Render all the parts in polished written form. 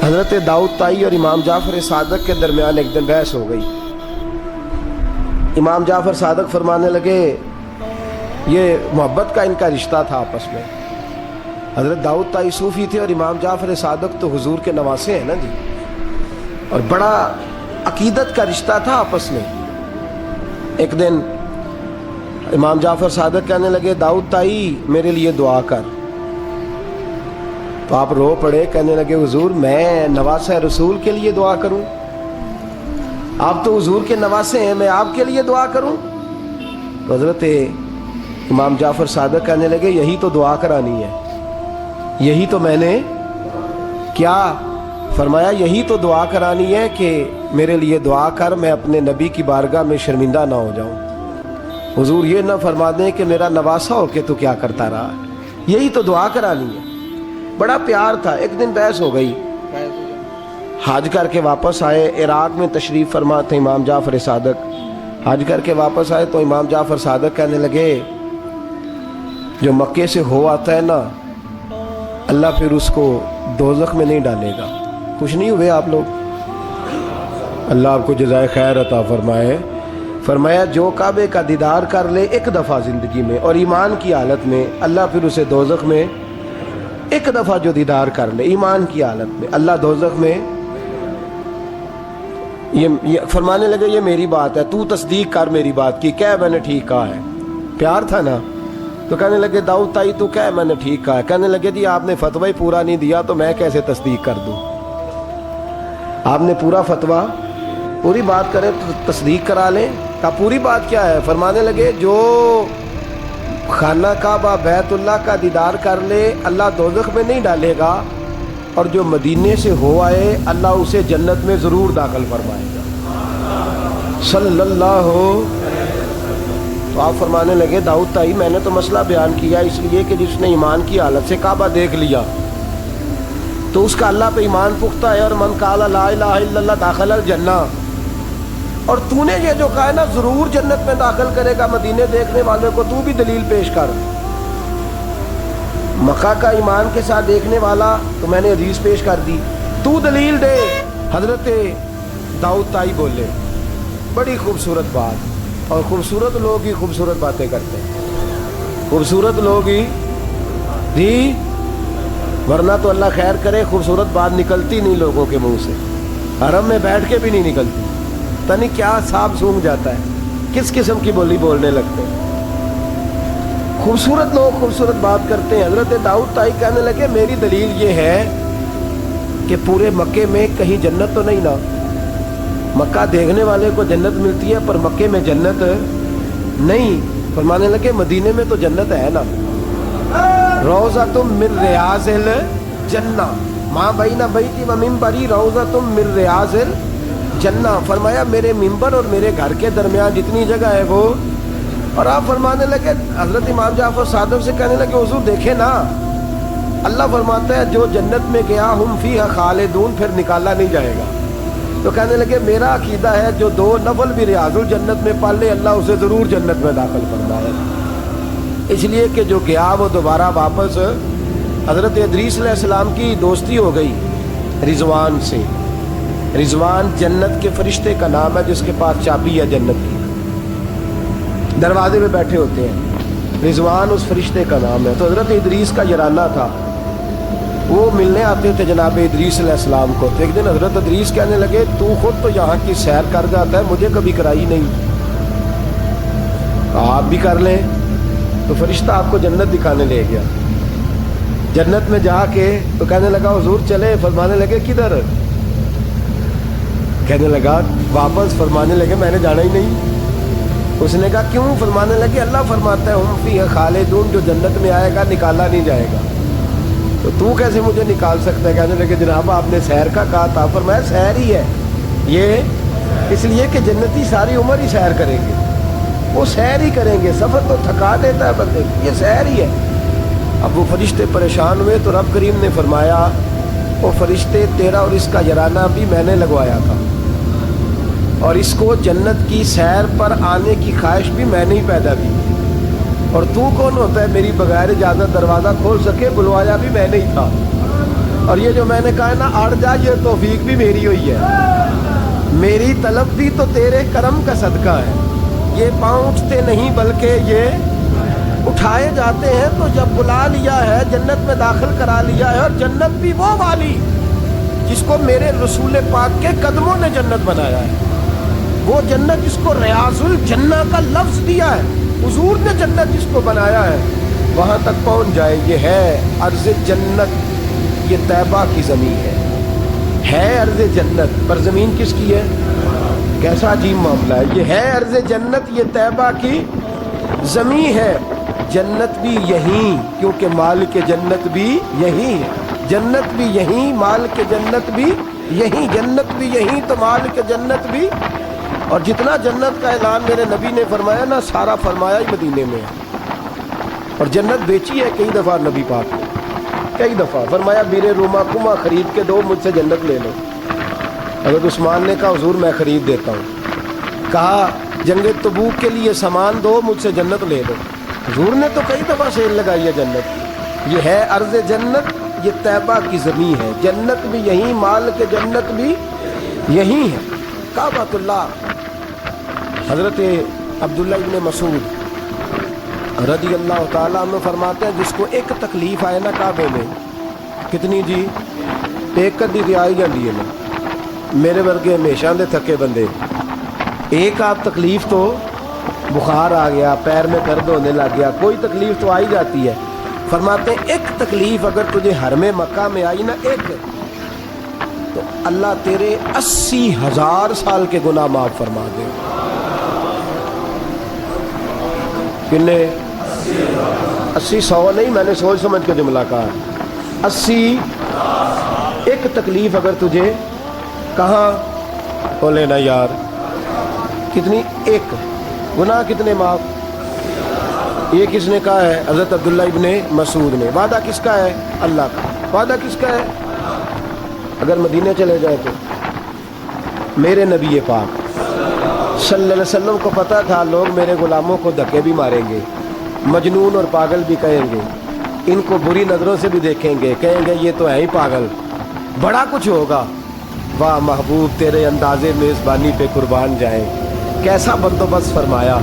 حضرت داؤد طائی اور امام جعفر صادق کے درمیان ایک دن بحث ہو گئی۔ امام جعفر صادق فرمانے لگے یہ محبت کا ان کا رشتہ تھا آپس میں۔ حضرت داؤد طائی صوفی تھے اور امام جعفر صادق تو حضور کے نواسے ہیں نا جی، اور بڑا عقیدت کا رشتہ تھا آپس میں۔ ایک دن امام جعفر صادق کہنے لگے داؤد طائی میرے لیے دعا کر، تو آپ رو پڑے، کہنے لگے حضور میں نواسہ رسول کے لیے دعا کروں؟ آپ تو حضور کے نواسے ہیں، میں آپ کے لیے دعا کروں؟ تو حضرت امام جعفر صادق کہنے لگے یہی تو دعا کرانی ہے، یہی تو میں نے کیا فرمایا، یہی تو دعا کرانی ہے کہ میرے لیے دعا کر، میں اپنے نبی کی بارگاہ میں شرمندہ نہ ہو جاؤں۔ حضور یہ نہ فرما دیں کہ میرا نواسا ہو کے تو کیا کرتا رہا، یہی تو دعا کرانی ہے۔ بڑا پیار تھا۔ ایک دن بحث ہو گئی، حج کر کے واپس آئے، عراق میں تشریف فرما تھے امام جعفر صادق، حج کر کے واپس آئے تو امام جعفر صادق کہنے لگے جو مکے سے ہو آتا ہے نا، اللہ پھر اس کو دوزخ میں نہیں ڈالے گا۔ خوش نہیں ہوئے آپ لوگ؟ اللہ آپ کو جزائے خیر عطا فرمائے۔ فرمایا جو کعبے کا دیدار کر لے ایک دفعہ زندگی میں اور ایمان کی حالت میں، اللہ پھر اسے دوزخ میں ایک دفعہ جو دیدار کر لے ایمان کی حالت میں، اللہ دوزخ میں یہ فرمانے لگے یہ میری بات ہے، تو تصدیق کر میری بات کی، کہہ میں نے ٹھیک کہا ہے۔ پیار تھا نا، تو کہنے لگے داؤد طائی تو کہہ میں نے ٹھیک کہا ہے۔ کہنے لگے جی آپ نے فتویٰ ہی پورا نہیں دیا تو میں کیسے تصدیق کر دوں؟ آپ نے پورا فتویٰ پوری بات کریں تو تصدیق کرا لیں۔ کہا پوری بات کیا ہے؟ فرمانے لگے جو خانہ کعبہ بیت اللہ کا دیدار کر لے اللہ دوزخ میں نہیں ڈالے گا، اور جو مدینے سے ہو آئے اللہ اسے جنت میں ضرور داخل فرمائے گا صلی اللہ ہو۔ تو آپ فرمانے لگے داؤد طائی میں نے تو مسئلہ بیان کیا اس لیے کہ جس نے ایمان کی حالت سے کعبہ دیکھ لیا تو اس کا اللہ پہ ایمان پختہ ہے، اور من قال لا الہ الا اللہ داخل الجنہ، اور تو نے یہ جو کہا ہے نا ضرور جنت میں داخل کرے گا مدینے دیکھنے والے کو، تو بھی دلیل پیش کر۔ مکہ کا ایمان کے ساتھ دیکھنے والا تو میں نے حدیث پیش کر دی، تو دلیل دے۔ حضرت داؤد طائی بولے بڑی خوبصورت بات، اور خوبصورت لوگ ہی خوبصورت باتیں کرتے ہیں، خوبصورت لوگ ہی جی، ورنہ تو اللہ خیر کرے خوبصورت بات نکلتی نہیں لوگوں کے منہ سے، حرم میں بیٹھ کے بھی نہیں نکلتی، تنی کیا سانپ سونگ جاتا ہے، کس قسم کی بولی بولنے لگتے ہیں۔ خوبصورت لوگ خوبصورت بات کرتے ہیں۔ حضرت داؤد طائی کہنے لگے میری دلیل یہ ہے کہ پورے مکے میں کہیں جنت تو نہیں نا، مکہ دیکھنے والے کو جنت ملتی ہے پر مکے میں جنت نہیں۔ فرمانے لگے مدینے میں تو جنت ہے نا، روضۃ من ریاض الجنہ ما بین بیتی و منبری روضۃ من ریاض الجنہ۔ فرمایا میرے منبر اور میرے گھر کے درمیان جتنی جگہ ہے وہ، اور آپ فرمانے لگے حضرت امام جعفر صادق سے کہنے لگے حضور دیکھیں نا، اللہ فرماتا ہے جو جنت میں گیا ہم فیہا خالدون، پھر نکالا نہیں جائے گا۔ تو کہنے لگے میرا عقیدہ ہے جو دو نفل بھی ریاض الجنت میں پڑھ لے اللہ اسے ضرور جنت میں داخل فرمائے، اس لیے کہ جو گیا وہ دوبارہ واپس۔ حضرت ادریس علیہ السلام کی دوستی ہو گئی رضوان سے۔ رضوان جنت کے فرشتے کا نام ہے جس کے پاس چابی ہے جنت کی، دروازے پہ بیٹھے ہوتے ہیں، رضوان اس فرشتے کا نام ہے۔ تو حضرت ادریس کا یارانہ تھا، وہ ملنے آتے تھے جناب ادریس علیہ السلام کو۔ تو ایک دن حضرت ادریس کہنے لگے تو خود تو یہاں کی سیر کر جاتا ہے، مجھے کبھی کرائی نہیں، آپ بھی کر لیں۔ تو فرشتہ آپ کو جنت دکھانے لے گیا، جنت میں جا کے تو کہنے لگا حضور چلے، فرمانے لگے کدھر؟ کہنے لگا واپس، فرمانے لگے میں نے جانا ہی نہیں۔ اس نے کہا کیوں؟ فرمانے لگے اللہ فرماتا ہے ہم فیہا خالدون، جو جنت میں آئے گا نکالا نہیں جائے گا، تو کیسے مجھے نکال سکتا ہے؟ کہنے لگے جناب آپ نے سیر کا کہا تھا۔ فرمایا سیر ہی ہے یہ، اس لیے کہ جنتی ساری عمر ہی سیر کریں گے، وہ سیر ہی کریں گے، سفر تو تھکا دیتا ہے بندے کو، یہ سیر ہی ہے۔ اب وہ فرشتے پریشان ہوئے تو رب کریم نے فرمایا وہ فرشتے تیرا اور اس کا یارانہ بھی میں نے لگوایا تھا، اور اس کو جنت کی سیر پر آنے کی خواہش بھی میں نے ہی پیدا کی، اور تو کون ہوتا ہے میری بغیر اجازت دروازہ کھول سکے؟ بلوایا بھی میں نے ہی تھا، اور یہ جو میں نے کہا ہے نا اڑ جا، یہ توفیق بھی میری ہوئی ہے، میری طلب بھی تو تیرے کرم کا صدقہ ہے۔ یہ پاؤں اٹھتے نہیں بلکہ یہ اٹھائے جاتے ہیں، تو جب بلا لیا ہے جنت میں داخل کرا لیا ہے، اور جنت بھی وہ والی جس کو میرے رسول پاک کے قدموں نے جنت بنایا ہے، وہ جنت جس کو ریاض الجنہ کا لفظ دیا ہے، حضور نے جنت جس کو بنایا ہے، وہاں تک پہنچ جائے۔ یہ ہے عرض جنت، یہ طیبہ کی زمین ہے عرض جنت، پر زمین کس کی ہے؟ کیسا عجیب معاملہ ہے۔ یہ ہے عرض جنت، یہ طیبہ کی زمین ہے، جنت بھی یہیں، کیونکہ مالک جنت بھی یہیں ہے، جنت بھی یہیں، مالک جنت بھی یہیں، جنت بھی یہیں تو مالک جنت بھی۔ اور جتنا جنت کا اعلان میرے نبی نے فرمایا نا، سارا فرمایا ہی مدینے میں ہے۔ اور جنت بیچی ہے کئی دفعہ نبی پاک نے، کئی دفعہ فرمایا بیرے روما کما خرید کے دو، مجھ سے جنت لے لو۔ حضرت عثمان نے کہا حضور میں خرید دیتا ہوں۔ کہا جنگ تبوک کے لیے سامان دو، مجھ سے جنت لے لو۔ حضور نے تو کئی دفعہ سیل لگائی ہے جنت کی۔ یہ ہے عرض جنت، یہ طیبہ کی زمین ہے، جنت بھی یہیں، مال کے جنت بھی یہیں ہے۔ کعبۃ اللہ، حضرت عبداللہ ابن مسعود رضی اللہ تعالیٰ عنہ فرماتے ہیں جس کو ایک تکلیف آئے نا کعبے میں، کتنی جی؟ ایک کدی دی آئی جاندی ہے نا، میرے ورگے ہمیشہ دے تھکے بندے، ایک آپ تکلیف تو بخار آ گیا، پیر میں درد ہونے لگ گیا، کوئی تکلیف تو آئی جاتی ہے۔ فرماتے ہیں ایک تکلیف اگر تجھے حرم مکہ میں آئی نا، ایک، تو اللہ تیرے 80,000 سال کے گناہ معاف فرما دے۔ کتنے؟ 80، 100 نہیں، میں نے سوچ سمجھ کے جملہ کہا، 80۔ ایک تکلیف اگر تجھے کہاں بولے نا یار، کتنی؟ ایک، گناہ کتنے معاف؟ یہ کس نے کہا ہے؟ حضرت عبداللہ ابن مسعود نے۔ وعدہ کس کا ہے؟ اللہ کا۔ وعدہ کس کا ہے؟ اگر مدینے چلے جائے تو میرے نبی پاک صلی اللہ علیہ وسلم کو پتہ تھا لوگ میرے غلاموں کو دھکے بھی ماریں گے، مجنون اور پاگل بھی کہیں گے، ان کو بری نظروں سے بھی دیکھیں گے، کہیں گے یہ تو ہے ہی پاگل، بڑا کچھ ہوگا۔ واہ محبوب تیرے انداز میزبانی پہ قربان جائیں، کیسا بندوبست فرمایا،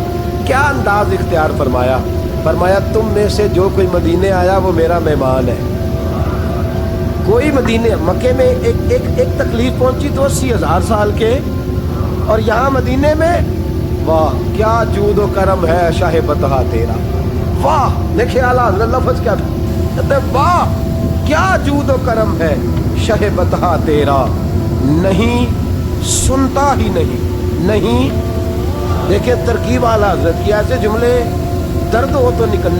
کیا انداز اختیار فرمایا۔ فرمایا تم میں سے جو کوئی مدینے آیا وہ میرا مہمان ہے۔ کوئی مدینے مکے میں ایک تکلیف پہنچی تو 80,000 سال کے، اور یہاں مدینے میں واہ کیا جود و کرم ہے شاہ بطحہ تیرا۔ واہ دیکھیں اعلیٰ حضرت لفظ کیا کہتے ہیں، واہ کیا جود و کرم ہے شاہ بطحہ تیرا، نہیں سنتا ہی نہیں۔ دیکھیں ترکیب اعلیٰ حضرت کی، ایسے جملے درد ہو تو نکل،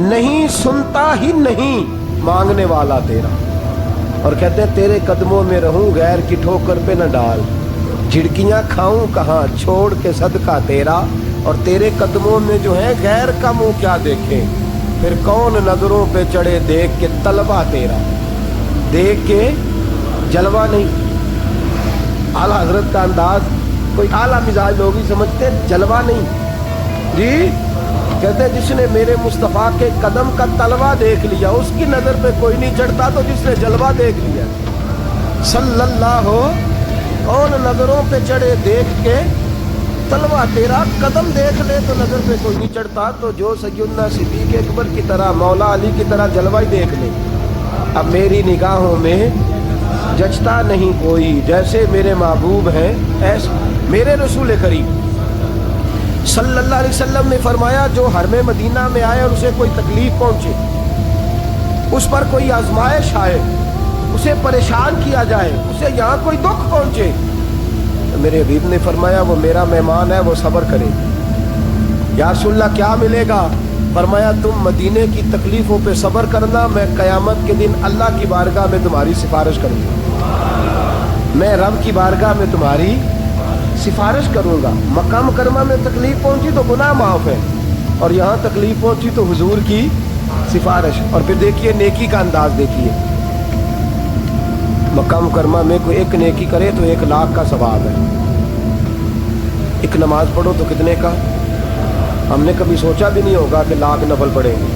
نہیں سنتا ہی نہیں مانگنے والا تیرا۔ اور کہتے ہیں تیرے قدموں میں رہوں غیر کی ٹھوکر پہ نہ ڈال، جھڑکیاں کھاؤں کہاں چھوڑ کے صدقہ تیرا۔ اور تیرے قدموں میں جو ہے غیر کا منہ کیا دیکھے، پھر کون نظروں پہ چڑھے دیکھ کے طلبہ تیرا، دیکھ کے جلوہ نہیں۔ اعلیٰ حضرت کا انداز کوئی اعلیٰ مزاج لوگ ہی سمجھتے، جلوہ نہیں جی۔ کہتے ہیں جس نے میرے مصطفیٰ کے قدم کا تلوہ دیکھ لیا، اس کی نظر پہ کوئی نہیں چڑھتا، تو جس نے جلوہ دیکھ لیا صلی اللہ ہو، کون نظروں پہ چڑھے دیکھ کے تلوہ تیرا، قدم دیکھ لے تو نظر پہ کوئی نہیں چڑھتا، تو جو سیدنا صدیق اکبر کی طرح مولا علی کی طرح جلوہ ہی دیکھ لے۔ اب میری نگاہوں میں جچتا نہیں کوئی، جیسے میرے محبوب ہیں ایسے میرے رسول کریم صلی اللہ علیہ وسلم نے فرمایا جو حرم مدینہ میں آئے اور اسے کوئی تکلیف پہنچے، اس پر کوئی آزمائش آئے، اسے پریشان کیا جائے، اسے یہاں کوئی دکھ پہنچے، تو میرے حبیب نے فرمایا وہ میرا مہمان ہے، وہ صبر کرے۔ یا رسول اللہ کیا ملے گا؟ فرمایا تم مدینے کی تکلیفوں پہ صبر کرنا، میں قیامت کے دن اللہ کی بارگاہ میں تمہاری سفارش کروں گا، میں رب کی بارگاہ میں تمہاری سفارش کروں گا۔ مکہ مکرمہ میں تکلیف پہنچی تو گناہ معاف ہے، اور یہاں تکلیف پہنچی تو حضور کی سفارش۔ اور پھر دیکھیے نیکی کا انداز دیکھیے، مکہ مکرمہ میں کوئی ایک نیکی کرے تو 1,00,000 کا ثواب ہے، ایک نماز پڑھو تو کتنے کا؟ ہم نے کبھی سوچا بھی نہیں ہوگا کہ 1,00,000 نفل پڑھیں گے۔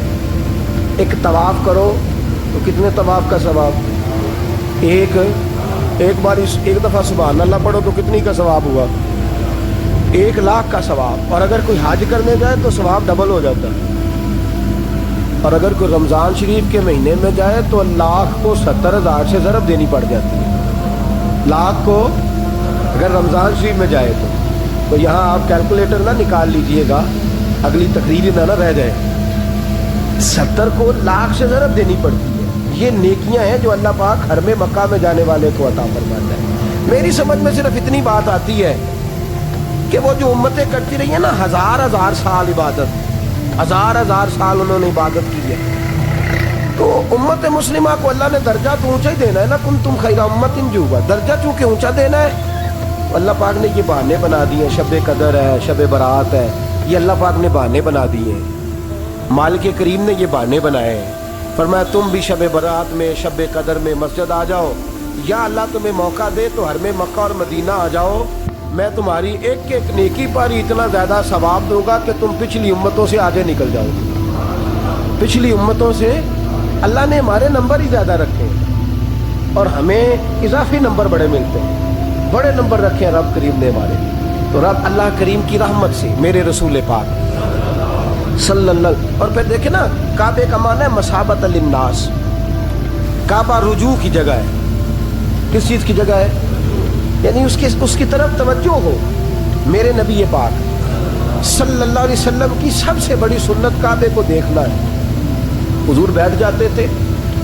ایک طواف کرو تو کتنے طواف کا ثواب؟ ایک بار ایک دفعہ سبحان اللہ پڑھو تو کتنی کا ثواب ہوا؟ 1,00,000 کا ثواب. اور اگر کوئی حج کرنے جائے تو ثواب ڈبل ہو جاتا ہے. اور اگر کوئی رمضان شریف کے مہینے میں جائے تو 1,00,000 کو 70,000 سے ضرب دینی پڑ جاتی ہے. 1,00,000 کو اگر رمضان شریف میں جائے تو یہاں آپ کیلکولیٹر نہ نکال لیجئے گا، اگلی تقریر نہ رہ جائے. 70 کو 1,00,000 سے ضرب دینی پڑتی ہے. یہ نیکیاں ہیں جو اللہ پاک حرم مکہ میں جانے والے کو عطا فرماتا ہے. میری سمجھ میں صرف اتنی بات آتی ہے کہ وہ جو امتیں کرتی رہی ہیں نا، 1000 سال عبادت، 1000 سال انہوں نے عبادت کی ہے، تو امت مسلمہ کو اللہ نے درجہ تو اونچا ہی دینا ہے نا. تم خیر امت جو ہوا درجہ چونکہ اونچا دینا ہے. اللہ پاک نے یہ بہانے بنا دیے ہیں، شب قدر ہے، شب برات ہے، یہ اللہ پاک نے بہانے بنا دیے ہیں. مالک کریم نے یہ بہانے بنائے ہیں. فرمایا تم بھی شب برات میں، شب قدر میں مسجد آ جاؤ، یا اللہ تمہیں موقع دے تو حرم مکہ اور مدینہ آ جاؤ. میں تمہاری ایک ایک نیکی پر اتنا زیادہ ثواب دوں گا کہ تم پچھلی امتوں سے آگے نکل جاؤ گے. پچھلی امتوں سے اللہ نے ہمارے نمبر ہی زیادہ رکھے ہیں اور ہمیں اضافی نمبر بڑے ملتے ہیں. بڑے نمبر رکھے ہیں رب کریم نے ہمارے. تو رب اللہ کریم کی رحمت سے میرے رسول پاک صلی اللہ. اور پھر دیکھیں نا، کعبے کا معنی ہے مسابت للناس. کعبہ رجوع کی جگہ ہے. کس چیز کی جگہ ہے؟ یعنی اس کی طرف توجہ ہو. میرے نبی پاک صلی اللہ علیہ وسلم کی سب سے بڑی سنت کعبے کو دیکھنا ہے. حضور بیٹھ جاتے تھے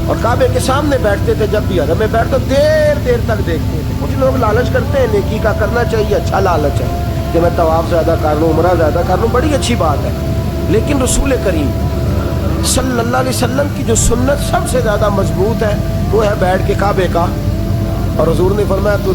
اور کعبے کے سامنے بیٹھتے تھے. جب بھی حرم میں بیٹھتے دیر تک دیکھتے تھے. کچھ لوگ لالچ کرتے ہیں، نیکی کا کرنا چاہیے، اچھا لالچ ہے کہ میں طواف زیادہ کر لوں، عمرہ زیادہ کر لوں، بڑی اچھی بات ہے. لیکن رسول کریم صلی اللہ علیہ وسلم کی جو سنت سب سے زیادہ مضبوط ہے وہ ہے بیٹھ کے کعبے کا. اور حضور نے فرمایا تو